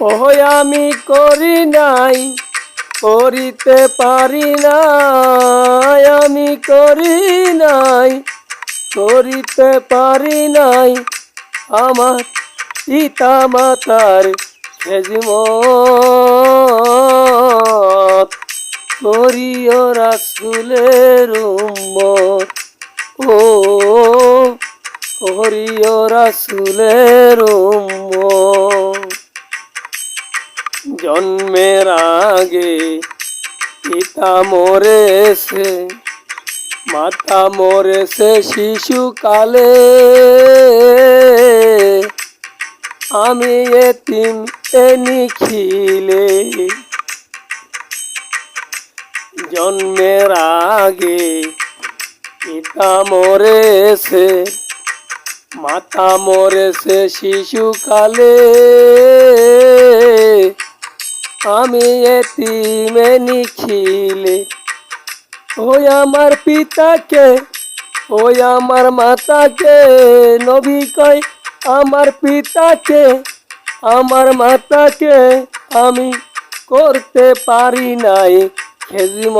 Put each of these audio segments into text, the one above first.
ওই আমি করি নাই, করিতে পারি নাই, আমি করি নাই, করিতে পারি নাই আমার পিতা মাতার খেজমত। করিও রাসূলের উম্মত, ও করিও রাসূলের উম্মত। জন্মের আগে পিতা মরেছে, মাতা মরেছে শিশুকালে, আমি এতিম এ নিখিলে। জন্মের আগে পিতা মরেছে, মাতা মরেছে শিশুকালে, আমি এতিম এ নিখিলে। ওই আমার পিতাকে, ওই আমার মাতাকে, নবী কয় আমার পিতাকে আমার মাতাকে আমি করতে পারি নাই খেজমত।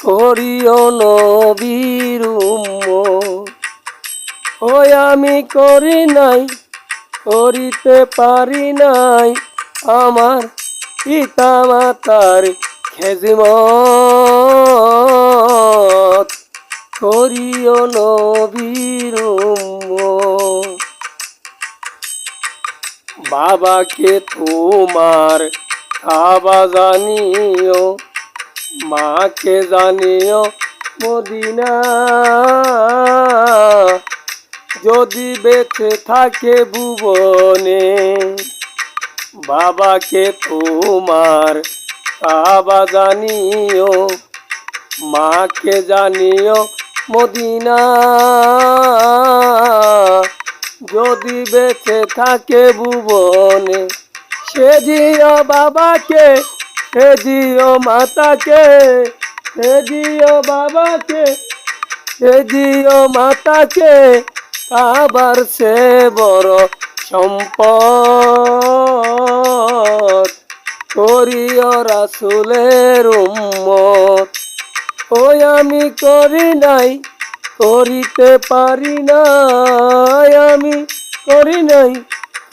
করিও নবীর উম্মত। ওই আমি করি নাই, করিতে পারি নাই আমার পিতা মাতার খেজমত। করিও নবীর উম্মত। বাবাকে তোমার কাবা জানিও, মাকে জানিও মদিনা, যদি বেঁচে থাকে ভুবনে। বাবাকে তোমার কাবা জানিও, মাকে জানিও মদিনা, যদি বেঁচে থাকে ভুবনে। সে জিও বাবাকে, সে জিও মাতাকে, সে জিও বাবাকে, সে জিও মাতাকে, কাবার সে বড় সম্পদ। করিও রাসূলের উম্মত। ওই আমি করি নাই, করিতে পারি নাই, আমি করি নাই,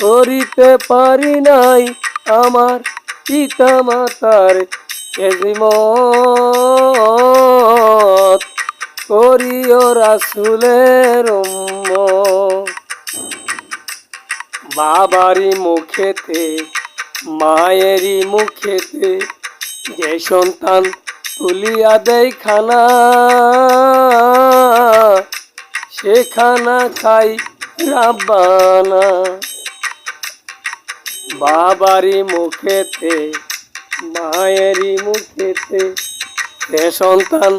করিতে পারি নাই আমার পিতা মাতার খেজমত। করিও রাসূলের উম্মত। বাবারই মুখেতে, মায়েরই মুখেতে যে সন্তান তুলিয়া দেয় খানা, সে খানা খাই রাব্বানা। বাবারই মুখেতে, মায়েরই মুখেতে যে সন্তান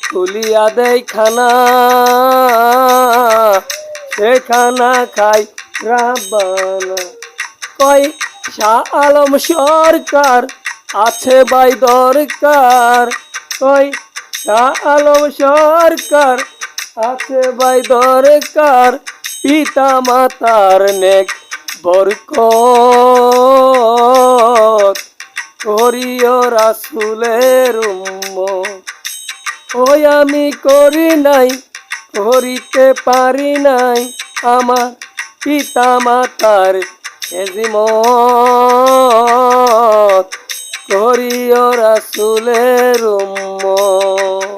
তুলিয়া দেয় খানা, সে খানা খাই রাব্বানা। কয় শাহ আলম সরকার আছে ভাই দরকার, কয় শাহ আলম সরকার আছে ভাই দরকার, পিতা মাতার নেক বরকত। করিও রাসূলের উম্মত। ওই আমি করি নাই, করিতে পারি নাই আমার পিতা মাতার খেজমত। করিও রাসূলের উম্মত।